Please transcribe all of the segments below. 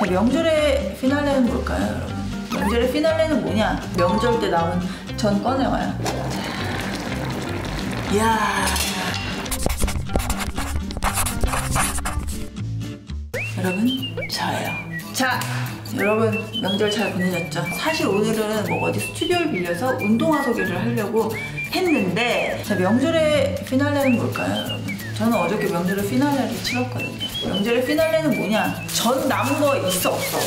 자, 명절의 피날레는 뭘까요, 여러분? 명절의 피날레는 뭐냐? 명절 때 나온 전 꺼내와요. 이야. 여러분, 저예요. 자, 여러분 명절 잘 보내셨죠? 사실 오늘은 뭐 어디 스튜디오를 빌려서 운동화 소개를 하려고 했는데, 자, 명절의 피날레는 뭘까요, 여러분? 저는 어저께 명절의 피날레를 치렀거든요. 명절의 피날레는 뭐냐? 전 남은 거 있어 없어?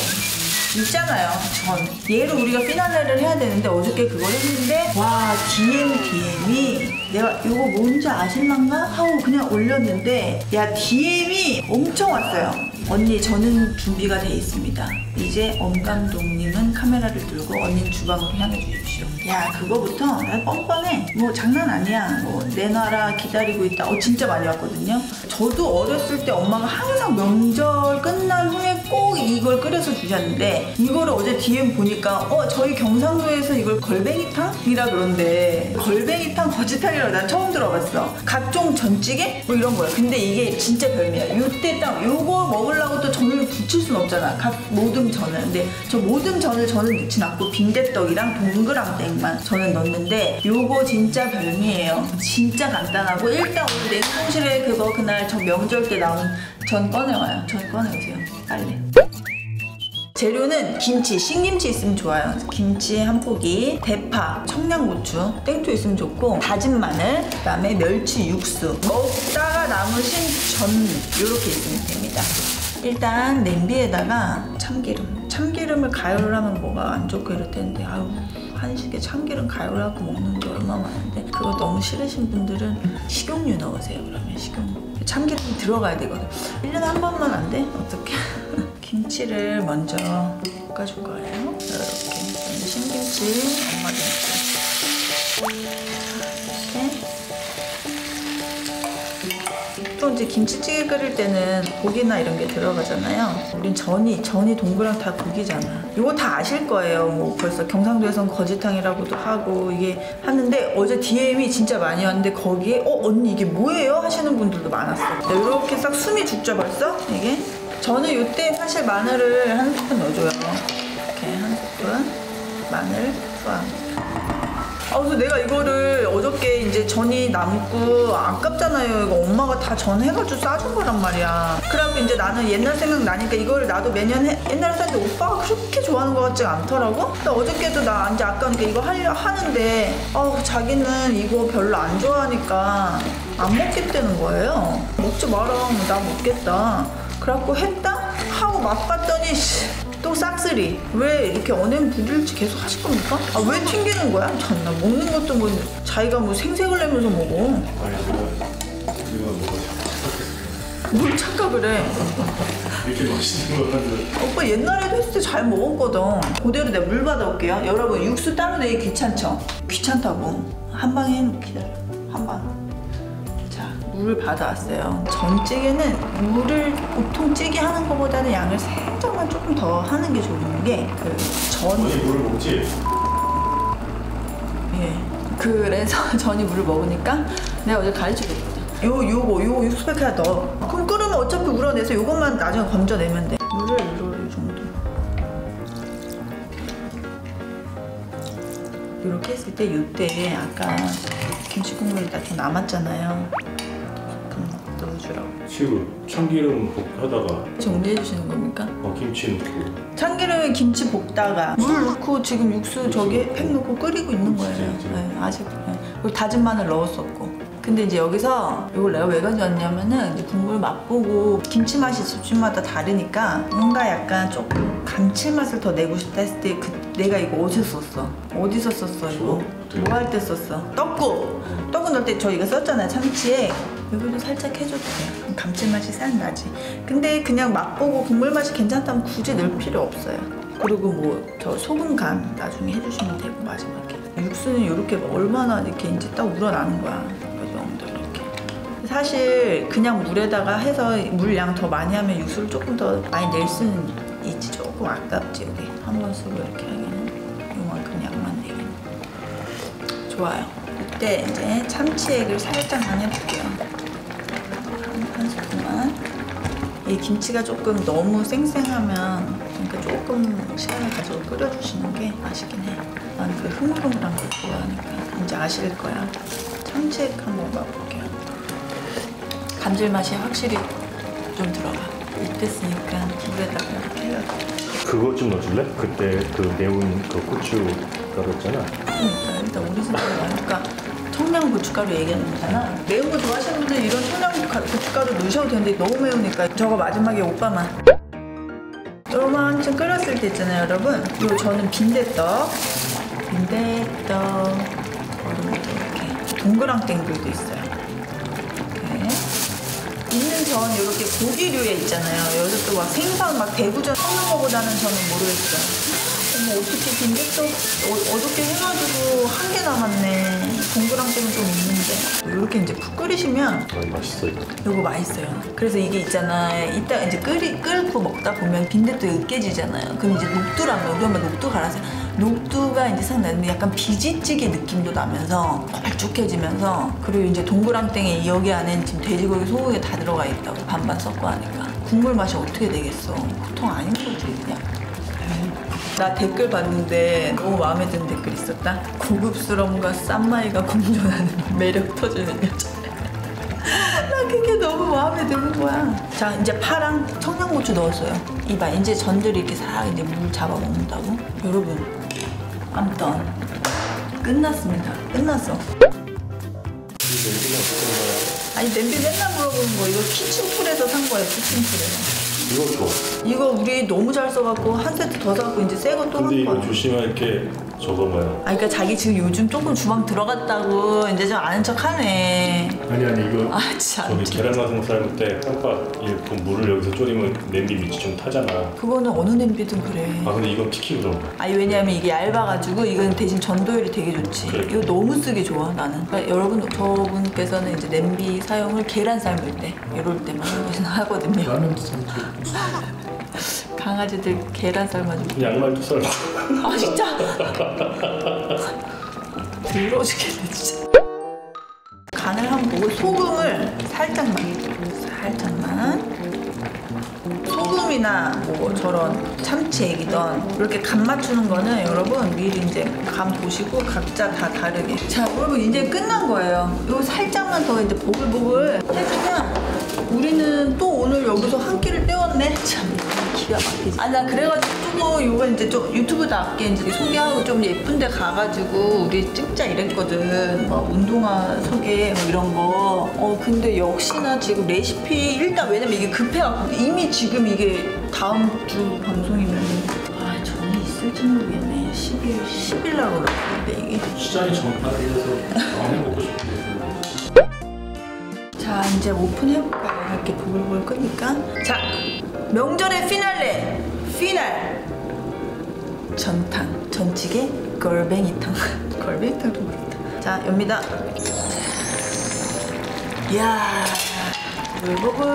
있잖아요. 전 얘로 우리가 피날레를 해야 되는데 어저께 그걸 했는데, 와, DM이 내가 이거 뭔지 아실란가? 하고 그냥 올렸는데, 야, DM이 엄청 왔어요. 언니, 저는 준비가 돼 있습니다. 이제 엄 감독님은 카메라를 들고 언니는 주방으로 향해 주십시오. 야, 그거부터 나 뻔뻔해. 뭐 장난 아니야. 뭐 내놔라, 기다리고 있다. 진짜 많이 왔거든요. 저도 어렸을 때 엄마가 항상 명절 끝난 후에 꼭 이걸 끓여서 주셨는데, 이거를 어제 DM 보니까 저희 경상도에서 이걸 걸뱅이탕이라 그런데, 걸뱅이탕, 거지탕이라고 난 처음 들어봤어. 각종 전찌개? 뭐 이런 거야. 근데 이게 진짜 별미야. 요때 딱 요거 먹으려고 또 전을 붙일 순 없잖아. 각 모듬 전을. 근데 저 모듬 전을 저는 넣진 않고 빈대떡이랑 동그랑땡만 저는 넣는데, 요거 진짜 별미예요. 진짜 간단하고, 일단 오늘 냉동실에 그날 저 명절 때 나온 전 꺼내와요. 전 꺼내오세요, 빨리. 재료는 김치, 신김치 있으면 좋아요. 김치 한 포기, 대파, 청양고추, 땡초 있으면 좋고, 다진 마늘, 그다음에 멸치 육수, 먹다가 남으신 전 이렇게 있으면 됩니다. 일단 냄비에다가 참기름을 가열을 하면 뭐가 안 좋고 이럴 텐데, 아유, 한식에 참기름 가열하고 먹는 게 얼마나 많은데, 그거 너무 싫으신 분들은 식용유 넣으세요. 그러면 식용유. 참기름이 들어가야 되거든. 1년에 한 번만 안 돼? 어떡해. 김치를 먼저 볶아줄 거예요. 이렇게. 신김치, 엄마 김치. 이렇게. 또 이제 김치찌개 끓일 때는 고기나 이런 게 들어가잖아요. 우린 전이 동그랑 다 고기잖아. 이거 다 아실 거예요. 뭐 벌써 경상도에선 거지탕이라고도 하고 이게 하는데, 어제 DM이 진짜 많이 왔는데 거기에 언니 이게 뭐예요? 하시는 분들도 많았어요. 이렇게 싹 숨이 죽죠 벌써? 이게? 저는 이때 사실 마늘을 한 스푼 넣어줘요. 이렇게 한 스푼 마늘 투하합니다. 그래서 내가 이거를 어저께 이제 전이 남고 아깝잖아요. 이거 엄마가 다 전 해가지고 싸준 거란 말이야. 그래갖고 이제 나는 옛날 생각나니까 이거를 나도 매년 옛날에 샀는데 오빠가 그렇게 좋아하는 것 같지 않더라고. 근데 어저께도 나 이제 아까우니까 이거 하는데, 자기는 이거 별로 안 좋아하니까 안 먹겠다는 거예요. 먹지 마라. 나 먹겠다. 그래갖고 했다? 하고 맛봤더니 또 싹쓸이. 왜 이렇게 언행부질지 계속 하실 겁니까? 왜 튕기는 거야? 참나, 먹는 것도 뭐 자기가 뭐 생색을 내면서 먹어. 뭘 착각을 해. 이렇게 맛있는 거 같은데. 오빠 옛날에도 했을 때 잘 먹었거든. 그대로 내가 물 받아올게요. 여러분, 육수 따로 내기 귀찮죠? 귀찮다고. 한 방에 기다려. 한 방. 물을 받아왔어요. 전찌개는 물을 보통 찌개 하는 것보다는 양을 살짝만 조금 더 하는 게 좋은 게, 전이 물을 먹지? 예. 그래서 전이 물을 먹으니까 내가 어제 가르쳐줬거든. 요거 육수팩 하나 넣어. 그럼 끓으면 어차피 우러내서 요것만 나중에 건져내면 돼. 물을 이 정도. 이렇게 했을 때 이때 아까 김치 국물이 다 좀 남았잖아요. 넣어주라고. 지금 참기름 볶다가 정리해 주시는 겁니까? 김치 넣고. 참기름에 김치 볶다가 물 넣고 지금 육수 저기 팩 넣고 끓이고 있는 거예요. 네, 아직. 네. 그리고 다진 마늘 넣었었고. 근데 이제 여기서 이걸 내가 왜 가져왔냐면은, 이제 국물 맛보고 김치 맛이 집집마다 다르니까 뭔가 약간 조금 감칠맛을 더 내고 싶다 했을 때 내가 이거 어디서 썼어? 어디서 썼어 이거? 뭐 할 때 썼어? 떡국 넣을 때 저 이거 썼잖아요. 참치에 여기도 살짝 해줘도 돼요. 그럼 감칠맛이 싹 나지. 근데 그냥 맛보고 국물 맛이 괜찮다면 굳이 넣을 필요 없어요. 그리고 뭐 저 소금 간 나중에 해주시면 되고, 마지막에. 육수는 이렇게 얼마나 이렇게 이제 딱 우러나는 거야. 사실 그냥 물에다가 해서 물량 더 많이 하면 육수를 조금 더 많이 낼 수는 있지. 조금 아깝지. 여기 한 번 쓰고 이렇게 하기는 요만큼 양만 내기는 좋아요. 이때 이제 참치액을 살짝만 해줄게요. 한 스푼만. 이 김치가 조금 너무 쌩쌩하면 그러니까 조금 시간을 가지고 끓여주시는 게 맛있긴 해. 난 그 흐물흐물한 걸 좋아하니까. 이제 아실 거야. 참치액 한번 먹어볼게요. 감질맛이 확실히 좀 들어가. 이때쓰니까 물에다가 이렇게 해가지고. 그거 좀 넣어줄래? 그때 그 매운 그 고춧가루 있잖아. 그러니까 일단 오리지널 나니까 청양 고춧가루 얘기하는 거잖아. 매운 거 좋아하시는 분들 이런 청양 고춧가루 넣으셔도 되는데 너무 매우니까 저거 마지막에 오빠만. 요만큼 끓였을 때 있잖아요, 여러분. 요 저는 빈대떡 이렇게 동그랑땡들도 있어요. 이렇게 있는 전 이렇게 고기류에 있잖아요. 여기서 또 막 생선 막 대구전 섞는 거보다는 저는 모르겠어요. 어머, 어떻게 빈대떡 어저께 해가지고 한 개 남았네. 동그랑땡은 좀 있는데. 이렇게 이제 푹 끓이시면 맛있어 이거. 요거 맛있어요. 그래서 이게 있잖아요. 이따 이제 끓고 먹다 보면 빈대떡이 으깨지잖아요. 그럼 이제 녹두란 거, 그러면 녹두 갈아서 녹두가 이제 싹 나는데 약간 비지찌개 느낌도 나면서 걸쭉해지면서, 그리고 이제 동그랑땡에 여기 안에 지금 돼지고기, 소고기 다 들어가 있다고 반반 섞고 하니까 국물 맛이 어떻게 되겠어. 보통 아닌 거지 그냥. 나 댓글 봤는데 너무 마음에 드는 댓글 있었다. 고급스러움과 쌈마이가 공존하는 매력 터지는 여자. 나 그게 너무 마음에 드는 거야. 자, 이제 파랑 청양고추 넣었어요. 이봐, 이제 전들이 이렇게 싹 이제 물 잡아 먹는다고. 여러분, 아무튼 끝났습니다. 끝났어. 아니, 냄비 맨날 물어보는 거. 이거 키친풀에서 산 거야, 키친풀에서. 이거 좋아. 이거 우리 너무 잘 써갖고 한 세트 더 사갖고 이제 새 거 또 한 거야. 근데 이거 조심할 게 저거 뭐야. 아, 그러니까 자기 지금 요즘 조금 주방 들어갔다고 이제 좀 아는 척 하네. 아니 이거 아, 참. 저기 계란말송 삶을 때 깜빡 그 물을 여기서 졸이면 냄비 밑이 좀 타잖아. 그거는 어느 냄비든 그래. 아 근데 이건 특히 그런 거. 아니, 왜냐면 이게 얇아가지고 이건 대신 전도율이 되게 좋지. 그래. 이거 너무 쓰기 좋아, 나는. 그러니까 여러분, 저분께서는 이제 냄비 사용을 계란 삶을 때 이럴 때만 하거든요. 라면도 삶고. 강아지들 계란 삶아주고. 양말도 삶고. 아, 진짜? 더러워 죽겠네, 진짜. 간을 한번 보고 소금을 살짝만. 소금이나 뭐 저런 참치액이던 이렇게 간 맞추는 거는 여러분 미리 이제 간 보시고 각자 다 다르게. 자, 여러분 이제 끝난 거예요. 이거 살짝만 더 이제 보글보글 해주면 우리는 또 오늘 여기서 한 끼를 때웠네. 참 기가 막히지. 아, 나 그래가지고 조금 이거 이제 좀 유튜브답게 이제 소개하고 좀 예쁜 데 가가지고 우리 찍자 이랬거든. 막 운동화 소개 뭐 이런 거. 근데 역시나 지금 레시피 일단 왜냐면 이게 급해갖고 이미 지금 이게 다음 주 방송이면 전이 있을지 모르겠네. 10일 날 올라오는데 이게. 시장이 전파돼서 많이 먹고 싶은데. 자, 이제 오픈해볼까요? 이렇게 보글보글 끄니까. 자, 명절의 피날 전탕, 전찌개, 걸뱅이탕. 걸뱅이탕도 모르겠다. 자, 엽니다. 이야, 보글보글.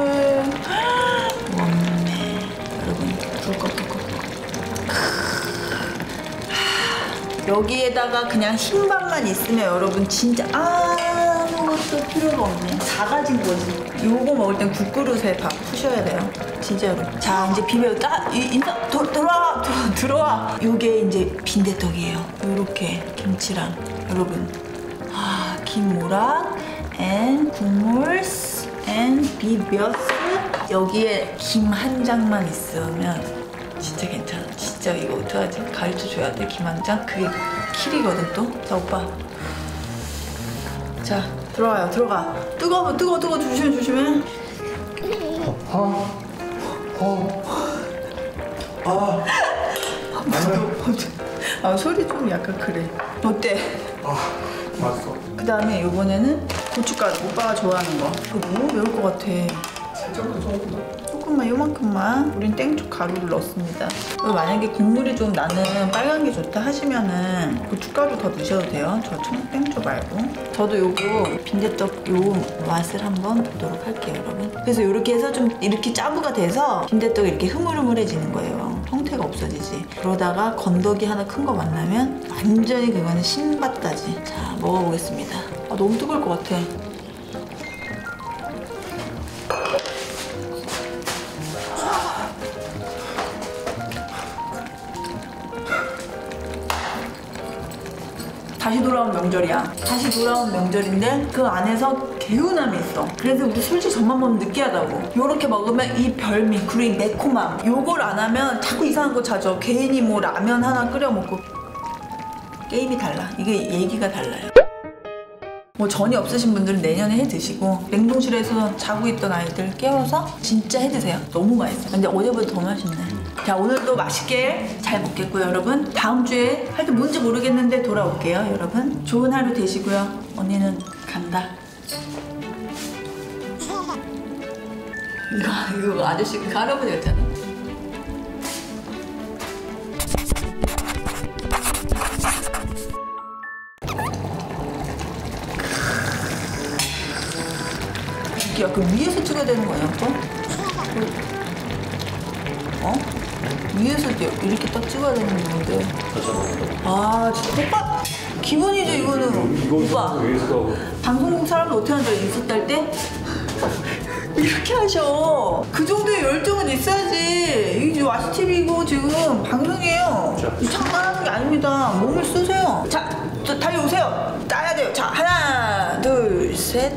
원매. 여러분, 불 꺼. 여기에다가 그냥 흰밥만 있으면 여러분 진짜 아무것도 필요가 없네. 다 가진 거지. 요거 먹을 땐 국그릇에 밥 푸셔야 돼요. 진짜로. 자, 이제 비벼. 들어와. 요게 이제 빈대떡이에요. 요렇게 김치랑 여러분. 김모락 앤 국물 앤 비벼스. 여기에 김 한 장만 있으면 진짜 괜찮아. 진짜 이거 어떡하지? 가르쳐줘야 돼, 김 한 장? 그게 킬이거든 또. 자, 오빠. 자, 들어가요. 들어가. 뜨거워. 조심해. 소리 좀 약간 그래. 어때? 맛있어. 그 다음에 이번에는 고춧가루. 오빠가 좋아하는 거. 이거 너무 매울 것 같아. 살짝만 조금만, 요만큼만. 우린 땡초 가루를 넣습니다. 만약에 국물이 좀 나는 빨간 게 좋다 하시면은 고춧가루 더 넣으셔도 돼요. 저 땡초 말고. 저도 요거 빈대떡 요 맛을 한번 보도록 할게요, 여러분. 그래서 이렇게 해서 좀 이렇게 짜부가 돼서 빈대떡이 이렇게 흐물흐물해지는 거예요. 형태가 없어지지. 그러다가 건더기 하나 큰 거 만나면 완전히 그거는 신받다지. 자, 먹어보겠습니다. 너무 뜨거울 것 같아. 다시 돌아온 명절이야. 다시 돌아온 명절인데 그 안에서 개운함이 있어. 그래서 우리 솔직히 젖만 먹으면 느끼하다고. 요렇게 먹으면 이 별미 그리고 이 매콤함 요걸 안 하면 자꾸 이상한 거 찾아. 괜히 뭐 라면 하나 끓여 먹고. 게임이 달라. 이게 얘기가 달라요. 뭐 전이 없으신 분들은 내년에 해 드시고 냉동실에서 자고 있던 아이들 깨워서 진짜 해 드세요. 너무 맛있어요. 근데 어제보다 더 맛있네. 자, 오늘도 맛있게 잘 먹겠고요, 여러분. 다음 주에 할 때 뭔지 모르겠는데 돌아올게요, 여러분. 좋은 하루 되시고요. 언니는 간다. 이거 아저씨 그 할아버지였잖아. 야, 그 위에서 찍어야 되는 거 아니야, 또? 어? 위에서 이렇게 딱 찍어야 되는 건데. 아, 진짜. 오빠! 기본이죠, 이거는. 오빠. 방송국 사람들 어떻게 하는 줄 알아? 인스타 할 때? 이렇게 하셔. 그 정도의 열정은 있어야지. 이게 와시TV고 지금 방송이에요. 장난하는 게 아닙니다. 몸을 쓰세요. 자, 달려오세요. 따야 돼요. 자, 하나, 둘, 셋.